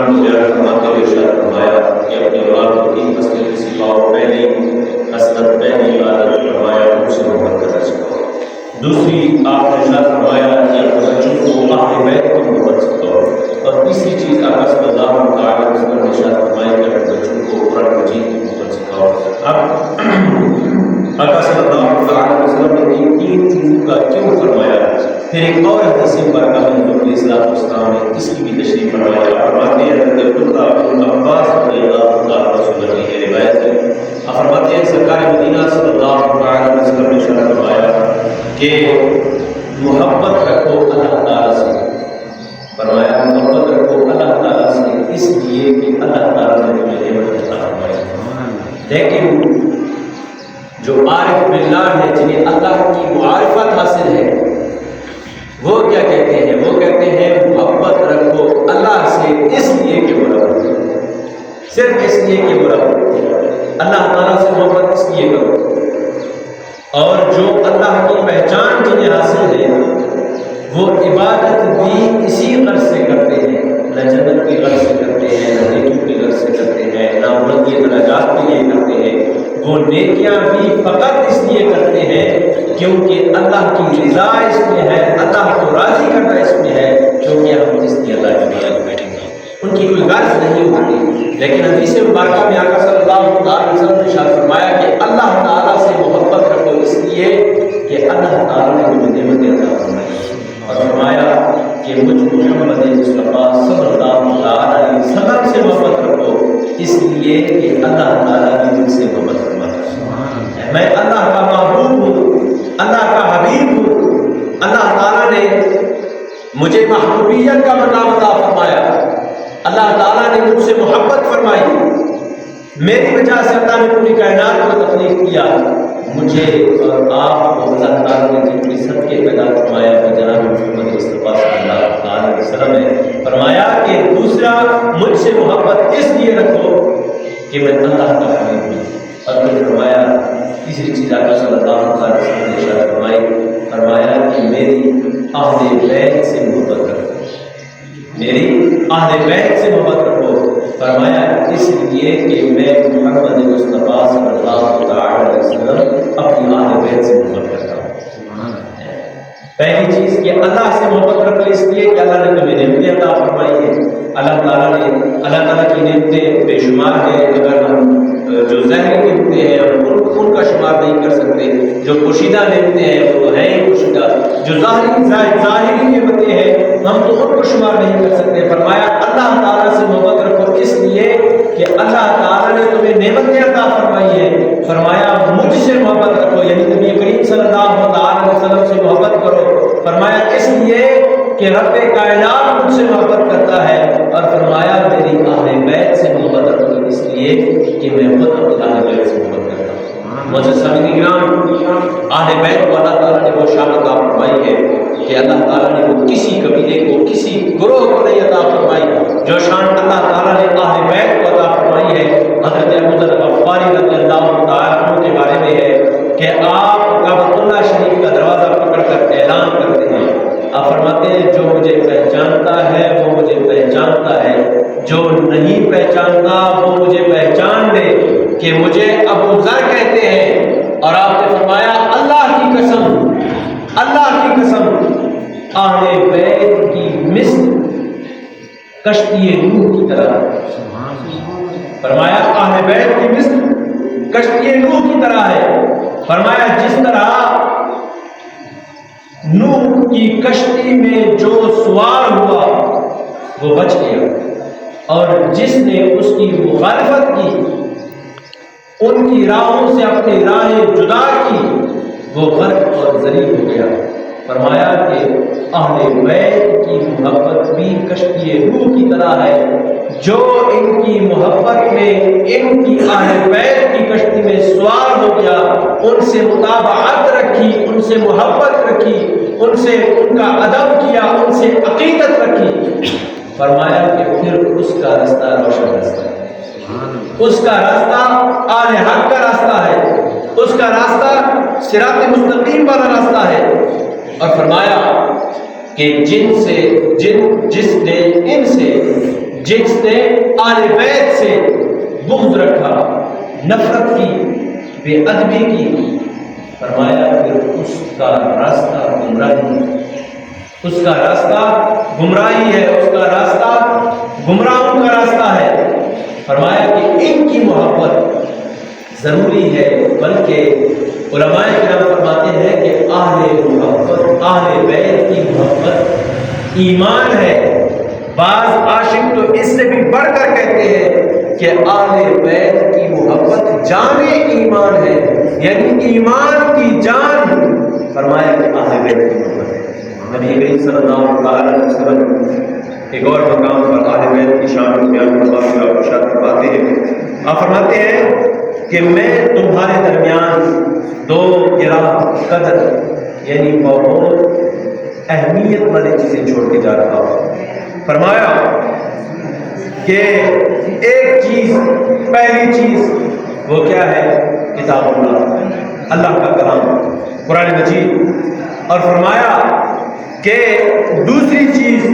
کو بیان فرماتے ہوئے ارشاد فرمایا کہ اپنی اولاد کو 3 خصلتیں کی سکھاؤ. پہلی خصلت، پہلی عادت فرمایا ان سے محبت کرنا سکھاؤ. دوسری آپ نے ارشاد فرمایا کہ اپنے بچوں کو اہل بیت کی محبت سکھاؤ. اور تیسری چیز آقا صلی اللہ علیہ وسلم نے ارشاد فرمایا کہ اپنے بچوں کو قرآن مجید کی محبت سکھاؤ. اب آقا صلی اللہ علیہ وسلم نے ان 3 چیزوں کا کیوں فرمایا؟ پھر ایک اور حدیث مبارکہ میں حضور علیہ السلام نے اس کی بھی تشریح فرمایا. فرماتے ہیں حضرت عباس رضی اللہ تعالیٰ عنہ کی روایت ہے. فرماتے ہیں سرکار مدینہ صلی اللہ علیہ وسلم نے ارشاد فرمایا کہ محبت رکھو اللہ تعالیٰ سے. فرمایا محبت رکھو اللہ تعالیٰ سے اس لیے کہ اللہ تعالیٰ نے تمہیں نعمت عطا فرمائی. لیکن جو عارف باللہ ہے، جنہیں اللہ کی معرفت حاصل ہے، وہ کیا کہتے ہیں؟ وہ کہتے ہیں محبت رکھو اللہ سے اس لیے کہ وہ رب ہے. صرف اس لیے کہ وہ رب ہے. اللہ تعالیٰ سے محبت اس لیے کرو. اور جو اللہ کی پہچان جنہیں حاصل ہے وہ عبادت بھی اسی غرض سے کرتے ہیں. نہ جنت کی غرض سے کرتے ہیں، نہ نیکیوں کی غرض سے کرتے ہیں، نہ بلندی درجات کے لیے کرتے ہیں. وہ نیکیاں بھی فقط اس لیے کرتے ہیں کیونکہ اللہ کی رضا اس میں ہے، اللہ کو راضی کرنا اس میں ہے، کیونکہ ہم اس لیے اللہ کی رضا میں بیٹھیں گے. ان کی کوئی غرض نہیں ہوتی. لیکن حدیث مبارکہ میں آقا صلی اللہ علیہ وسلم نے ارشاد فرمایا کہ اللہ تعالیٰ سے محبت رکھو اس لیے کہ اللہ تعالیٰ نے مجھے نعمتیں عطا فرمائی. اور فرمایا کہ مجھ محمد مصطفیٰ صلی اللہ علیہ وسلم سے محبت رکھو اس لیے کہ اللہ تعالیٰ نے مجھ سے محبت فرمائی. میں اللہ کا محبوب ہوں، اللہ کا حبیب ہوں. اللہ تعالیٰ نے مجھے محبوبیت کا مقام عطا فرمایا. اللہ تعالیٰ نے مجھ سے محبت فرمائی. میری وجہ سے اللہ نے پوری کائنات کو تخلیق کیا. مجھے اور آپ کو اللہ تعالیٰ نے جن کے صدقے پیدا فرمایا وہ جناب محمد مصطفیٰ صلی اللہ علیہ وسلم نے فرمایا کہ دوسرا مجھ سے محبت اس لیے رکھو کہ میں اللہ کا حبیب ہوں. اور پھر فرمایا تیسری چیز آقا صلی اللہ علیہ وسلم نے ارشاد فرمایا کہ میری اہل بیت سے محبت رکھو. میری اہل بیت سے محبت رکھو. فرمایا اس لیے کہ میں محمد مصطفیٰ صلی اللہ علیہ وسلم اپنی اہل بیت سے محبت کرتا ہوں. پہلی چیز کہ اللہ سے محبت رکھو اس لیے کہ اللہ نے تمہیں نعمتیں عطا فرمائی ہیں. اللہ تعالیٰ کی نعمتیں بے شمار ہیں. اگر ہم جو ظاہری نعمتیں ہیں ان کا شمار نہیں کر سکتے. جو پوشیدہ نعمتیں ہیں وہ ہیں ہی پوشیدہ. جو ظاہری نعمتیں ہیں ہم تو ان کو شمار نہیں کر سکتے. فرمایا اللہ تعالیٰ سے محبت رکھو اس لیے کہ اللہ تعالیٰ نے تمہیں نعمتیں عطا فرمائی ہیں. فرمایا مجھ سے محبت رکھو یعنی نبی کریم صلی اللہ علیہ وسلم سے محبت کرو. فرمایا اس لیے کہ رب کائنات مجھ سے محبت کرتا ہے. اور فرمایا میری اہل بیت سے محبت رکھو اس لیے کہ میں خود اپنے اہل بیت سے محبت کرتا ہوں. معزز سامعین کرام، اہل بیت کو اللہ تعالیٰ نے وہ شان عطا فرمائی ہے کہ اللہ تعالیٰ نے وہ کسی قبیلے کو کسی گروہ کو نہیں عطا فرمائی. جو شان اللہ تعالیٰ نے اہل بیت کو عطا فرمائی ہے حضرت ابو ذر غفاری رضی اللہ تعالیٰ عنہ کے بارے میں ہے کہ آپ کعبۃ اللہ شریف کا دروازہ پکڑ کر اعلان کرتے ہیں. آپ فرماتے ہیں جو مجھے پہچانتا ہے وہ مجھے پہچانتا ہے، جو نہیں پہچانتا وہ مجھے پہچان لے کہ مجھے ابو ذر کہتے ہیں. اور آپ نے فرمایا اللہ کی قسم، اللہ کی قسم اہل بیت کی مثل کشتی نوح کی طرح. فرمایا اہل بیت کی مثل کشتی نوح کی طرح ہے. فرمایا جس طرح نوح کی کشتی میں جو سوار ہوا وہ بچ گیا اور جس نے اس کی مخالفت کی، ان کی راہوں سے اپنی راہیں جدا کی، وہ غرق اور ذلیل ہو گیا. فرمایا کہ اہل بیت کی محبت بھی کشتی نوح کی طرح ہے. جو ان کی محبت میں ان کی اہل بیت کی کشتی میں سوار ہو گیا، ان سے مطابعت رکھی، ان سے محبت رکھی، ان سے ان کا ادب کیا، ان سے عقیدت رکھی. فرمایا کہ پھر اس کا راستہ روشن راستہ ہے. اس کا راستہ اہل حق کا راستہ ہے. اس کا راستہ صراط مستقیم والا راستہ ہے. اور فرمایا کہ جس نے ان سے جس نے آل بیت سے بغض رکھا، نفرت کی، بے ادبی کی، فرمایا پھر اس کا راستہ گمراہی ہے، اس کا راستہ گمراہوں کا راستہ ہے۔ فرمایا کہ ان کی محبت ضروری ہے، بلکہ علماء کرام فرماتے ہیں کہ اہل بیت کی محبت ایمان ہے۔ بعض عاشق تو اس سے بھی بڑھ کر کہتے ہیں کہ اہل بیت کی محبت جان ایمان ہے، یعنی ایمان کی جان۔ فرمایا کہ اہل بیت کی محبت ہے۔ نبی کریم صلی اللہ علیہ وسلم ایک اور مقام پر اہل بیت کی شان کو بیان فرماتے ہیں۔ آپ فرماتے ہیں کہ میں تمہارے درمیان دو گراں قدر یعنی بہت اہمیت والی چیزیں چھوڑ کے جا رہا ہوں۔ فرمایا کہ ایک چیز، پہلی چیز وہ کیا ہے؟ کتاب اللہ، اللہ کا کلام، قرآن مجید۔ اور فرمایا کہ دوسری چیز،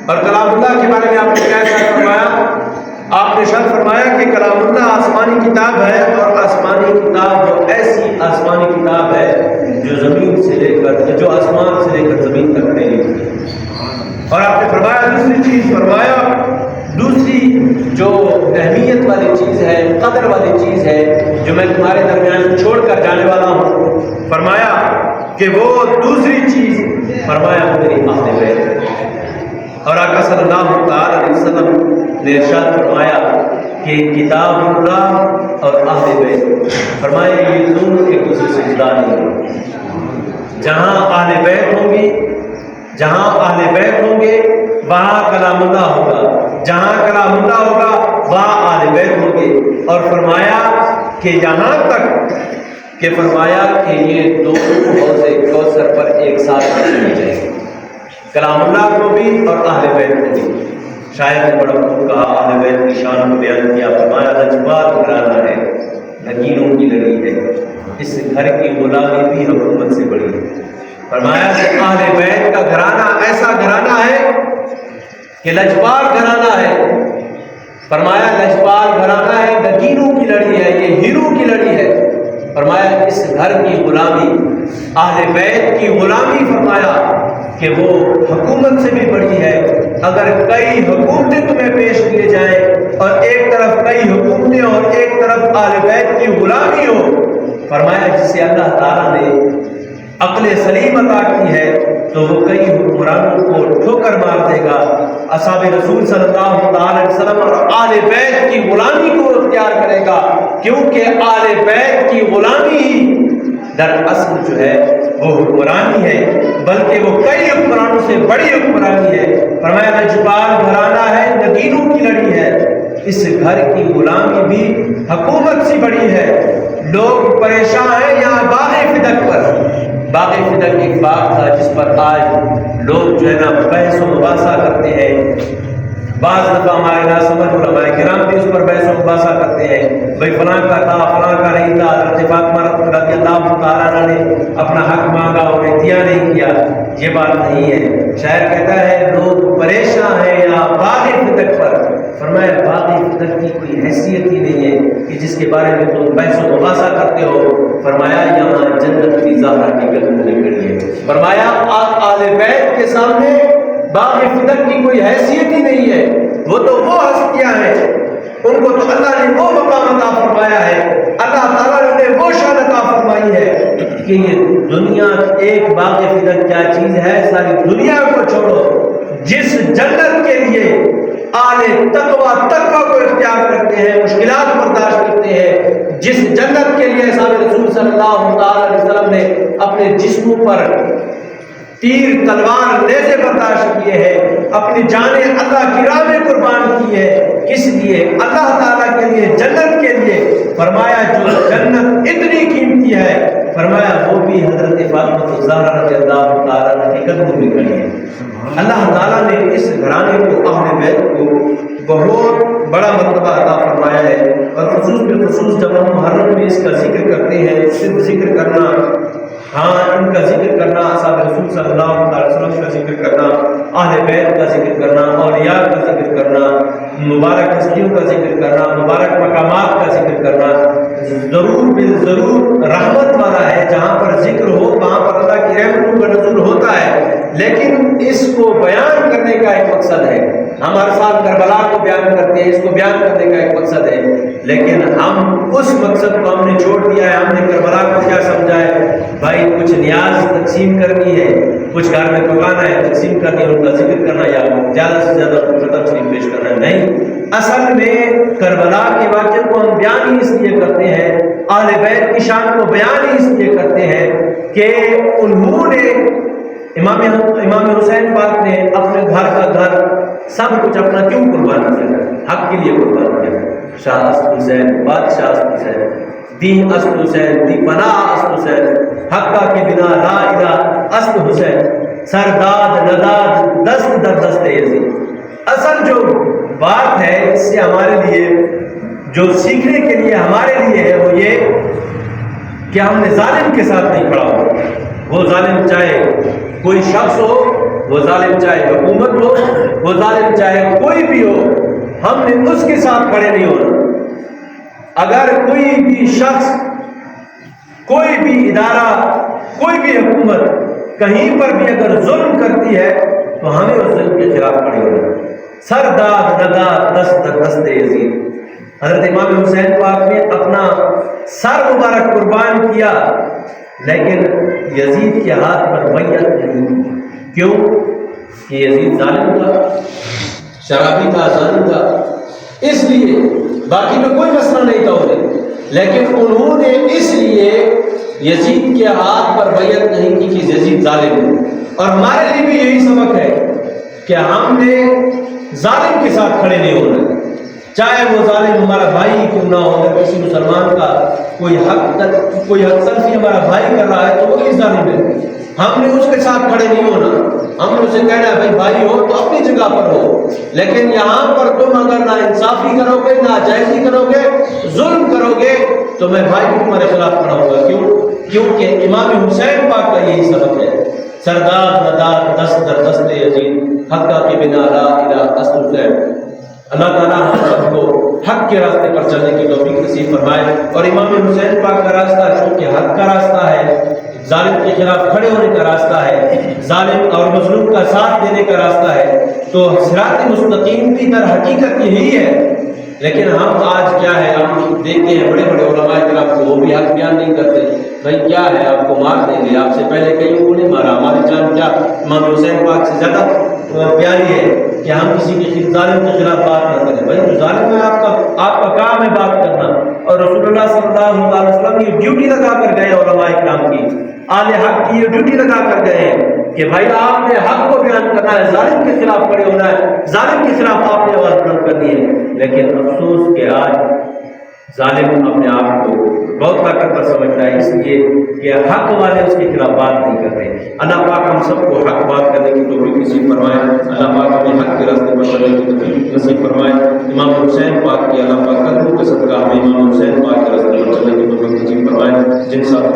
اور کلام اللہ کے بارے میں آپ نے کیا فرمایا؟ آپ نے شاید فرمایا کہ کلام اللہ آسمانی کتاب ہے، اور آسمانی کتاب وہ ایسی آسمانی کتاب ہے جو زمین سے لے کر، جو آسمان سے لے کر زمین تک پھیلی ہوئی ہے۔ اور آپ نے فرمایا دوسری چیز، فرمایا دوسری جو اہمیت والی چیز ہے، قدر والی چیز ہے جو میں تمہارے درمیان چھوڑ کر جانے والا ہوں، فرمایا کہ وہ دوسری چیز، فرمایا میری اہل بیت ہے۔ اور آقا صلی اللہ تعالی علیہ وسلم نے ارشاد فرمایا کہ کتاب اللہ اور اہل بیت، فرمایا یہ دونوں ایک دوسرے سے جدا نہیں ہیں۔ جہاں اہل بیت ہوں گے، جہاں اہل بیت ہوں گے وہاں کلام اللہ ہوگا، جہاں کلام اللہ ہوگا وہاں اہل بیت ہوں گے۔ اور فرمایا کہ یہاں تک کہ فرمایا کہ یہ دونوں حوض کوثر پر ایک ساتھ رکھے جائیں گے، کلام اللہ کو بھی اور اہل بیت کو بھی۔ شاید نے بڑا خوب کہا، اہل بیت کی شان کو بیان کیا، فرمایا لجپال گھرانہ ہے، نگینوں کی لڑی ہے، اس گھر کی غلامی بھی حکومت سے بڑی ہے۔ فرمایا کہ اہل بیت کا گھرانہ ایسا گھرانہ ہے کہ لجپال گھرانہ ہے۔ فرمایا لجپال گھرانہ ہے، نگینوں کی لڑی ہے، یہ ہیرو کی لڑی ہے۔ فرمایا اس گھر کی غلامی، اہل بیت کی غلامی، فرمایا کہ وہ حکومت سے بھی بڑی ہے۔ اگر کئی حکومتیں تمہیں پیش کیے جائیں اور ایک طرف کئی حکومتیں اور ایک طرف اہل بیت کی غلامی ہو، فرمایا جسے اللہ تعالیٰ نے عقل سلیم عطا کی ہے تو وہ کئی حکمرانوں کو ٹھوکر مار دے گا۔ اصحاب رسول صلی اللہ علیہ وسلم اور آل بیت کی غلامی کو اختیار کرے گا، کیونکہ آل بیت کی غلامی ہی دراصل جو ہے وہ حکمرانی ہے، بلکہ وہ کئی حکمرانوں سے بڑی حکمرانی ہے۔ فرمایا لجپال گھرانہ ہے، نگینوں کی لڑی ہے، اس گھر کی غلامی بھی حکومت سے بڑی ہے۔ لوگ پریشان ہیں یہاں باغ فدق پر۔ باغ فدق ایک باغ تھا جس پر آج لوگ جو ہے نا بحث و مباحثہ کرتے ہیں۔ بعض دفعہ ہمارے نہ سمجھ علماء کرام بھی اس پر بحث و مباحثہ کرتے ہیں، بھائی فلاں کا تھا، فلاں کا نہیں تھا، حضرت فاطمہ رضی اللہ تعالیٰ نے اپنا حق مانگا، انہیں دیا نہیں کیا۔ یہ بات نہیں ہے۔ شاعر کہتا ہے لوگ پریشان ہیں یہاں باغ فدق پر۔ فرمایا باغ فدق کی کوئی حیثیت ہی نہیں ہے کہ جس کے بارے میں تم بحث و مباحثہ کرتے ہو۔ فرمایا یہاں جنت کی ظاہر کی قدم کھڑی ہے۔ فرمایا آل بیت کے سامنے باغ فدق کی کوئی حیثیت ہی نہیں ہے، وہ تو وہ ہستیاں ہیں، ان کو تو اللہ نے وہ مقام عطا فرمایا ہے، اللہ تعالیٰ نے انہیں وہ شان عطا فرمائی ہے کہ یہ دنیا ایک باغ فدق کیا چیز ہے، ساری دنیا کو چھوڑو، جس جنت کے لیے آل تقویٰ کو اختیار کرتے ہیں، مشکلات برداشت کرتے ہیں، جس جنت کے لیے صحابہ رسول صلی اللہ علیہ وسلم نے اپنے جسموں پر تیر تلوار نیزے برداشت کیے ہیں، اپنی جانیں اللہ کی راہ میں قربان کی ہے، کس لیے؟ اللہ تعالیٰ کے لیے، جنت کے لیے۔ فرمایا جو جنت اتنی قیمتی ہے، فرمایا وہ بھی حضرت فاطمہ الزہرا رضی اللہ تعالیٰ کی قدموں میں کھڑی ہے۔ اللہ تعالیٰ نے اس گھرانے کو، اہل بیت کو بہت بڑا مرتبہ عطا فرمایا ہے، اور خصوص بالخصوص جب ہم محرم میں اس کا ذکر کرتے ہیں، صرف ذکر کرنا، ہاں ان کا ذکر کرنا، اصحاب رسول صلی اللہ علیہ وسلم کا ذکر کرنا، اہل بیت کا ذکر کرنا، اولیاء کا ذکر کرنا، مبارک ہستیوں کا ذکر کرنا، مبارک مقامات کا ذکر کرنا ضرور بالضرور رحمت والا ہے۔ جہاں پر ذکر ہو وہاں پر اللہ کی رحمتوں کا نزول ہوتا ہے، لیکن اس کو بیان کرنے کا ایک مقصد ہے۔ ہم ہر سال کربلا کو بیان کرتے ہیں، اس کو بیان کرنے کا ایک مقصد ہے، لیکن ہم اس مقصد کو ہم نے چھوڑ دیا ہے۔ ہم نے کربلا کو کیا سمجھا ہے؟ بھائی کچھ نیاز تقسیم کرنی ہے، کچھ گھر میں پکانا ہے، تقسیم کرنی ہے، ان کا ذکر کرنا یا زیادہ سے زیادہ ختم شریف پیش کرنا ہے۔ نہیں، اصل میں کربلا کے واقعے کو ہم بیان ہی اس لیے کرتے ہیں، اہل بیت کی شان کو بیان ہی اس لیے کرتے ہیں کہ انہوں نے امام حسین پاک نے اپنے گھر کا گھر سب کچھ اپنا کیوں قربان کیا؟ حق کے لیے قربان کیا۔ شاہ اسد حسین، بادشاہ اسد حسین، دین اسد حسین، دی پناہ اسد حسین، حقہ کے بنا لا الہ اسد حسین، سرداد نداد دست در دست یزید۔ اصل جو بات ہے اس سے ہمارے لیے جو سیکھنے کے لیے ہمارے لیے ہے وہ یہ کہ ہم نے ظالم کے ساتھ نہیں کھڑا ہو۔ وہ ظالم چاہے کوئی شخص ہو، وہ ظالم چاہے حکومت ہو، وہ ظالم چاہے کوئی بھی ہو، ہم نے اس کے ساتھ کھڑے نہیں ہونا۔ اگر کوئی بھی شخص، کوئی بھی ادارہ، کوئی بھی حکومت کہیں پر بھی اگر ظلم کرتی ہے تو ہمیں اس ظلم کے خلاف کھڑے ہونا۔ سرداد نداد دست در دست یزید، حضرت امام حسین پاک نے اپنا سر مبارک قربان کیا، لیکن یزید کے ہاتھ پر بیعت نہیں۔ کیوں؟ کہ یزید ظالم تھا، شرابی تھا، ظالم تھا، اس لیے باقی میں کوئی مسئلہ نہیں تھا انہیں، لیکن انہوں نے اس لیے یزید کے ہاتھ پر بیعت نہیں کی کہ یزید ظالم ہے۔ اور ہمارے لیے بھی یہی سبق ہے کہ ہم نے ظالم کے ساتھ کھڑے نہیں ہونا، چاہے وہ ظالم ہمارا بھائی کیوں نہ ہو۔ اگر کسی مسلمان کا کوئی حق تلفی ہمارا بھائی کر رہا ہے تو وہ بھی ظالم ہے، ہم نے اس کے ساتھ کھڑے نہیں ہونا۔ ہم نے اسے کہنا ہے بھائی ہو تو اپنی جگہ پر ہو، لیکن یہاں پر تم اگر نا انصافی کرو گے، ناجائزی کرو گے، ظلم کرو گے تو میں بھائی کو تمہارے خلاف کھڑا ہوں گا۔ کیوں؟ کیونکہ امام حسین پاک کا یہی سبق ہے، سرداد نداد دست در دست یزید، حقہ کے بنا لا الہ اسد حسین۔ اللہ تعالیٰ ہم سب کو حق کے راستے پر چلنے کی توفیق نصیب فرمائے، اور امام حسین پاک کا راستہ چونکہ حق کا راستہ ہے، ظالم کے خلاف کھڑے ہونے کا راستہ ہے، ظالم اور مظلوم کا ساتھ دینے کا راستہ ہے، تو صراط مستقیم کی در حقیقت یہی ہے۔ لیکن ہم آج کیا ہے، ہم دیکھتے ہیں بڑے بڑے علماء کرام کو، وہ بھی حق بیان نہیں کرتے۔ بھائی کیا ہے، آپ کو مار دیں گے، آپ سے پہلے کہیں کو نہیں مارا، ہماری جان کیا امام حسین پاک سے زیادہ پیاری ہے کہ ہم کسی کے ظالم کے خلاف بات نہ کریں۔ بھائی جو ظالم ہے آپ کا کام ہے بات کرنا، اور رسول اللہ صلی اللہ علیہ وسلم یہ ڈیوٹی لگا کر گئے علماء کرام کی، اہل حق کی یہ ڈیوٹی لگا کر گئے ہیں کہ بھائی آپ نے حق کو بیان کرنا ہے، ظالم کے خلاف کھڑے ہونا ہے، ظالم کے خلاف آپ نے آواز بلند کرنی ہے۔ لیکن افسوس کہ آج ظالم اپنے آپ کو بہت طاقتور سمجھتا ہے، اس لیے کہ حق والے اس کے خلاف بات نہیں کرتے۔ اللہ پاک ہم سب کو حق بات کرنے کی توفیق نصیب فرمائے، اللہ پاک ہمیں حق کے راستے پر چلنے کی توفیق نصیب فرمائے۔ امام حسین پاک کی اللہ پاک قدروں کے صدقہ ہمیں امام حسین پاک کے راستے پر چلنے کی توفیق نصیب فرمائے، جن ساتھ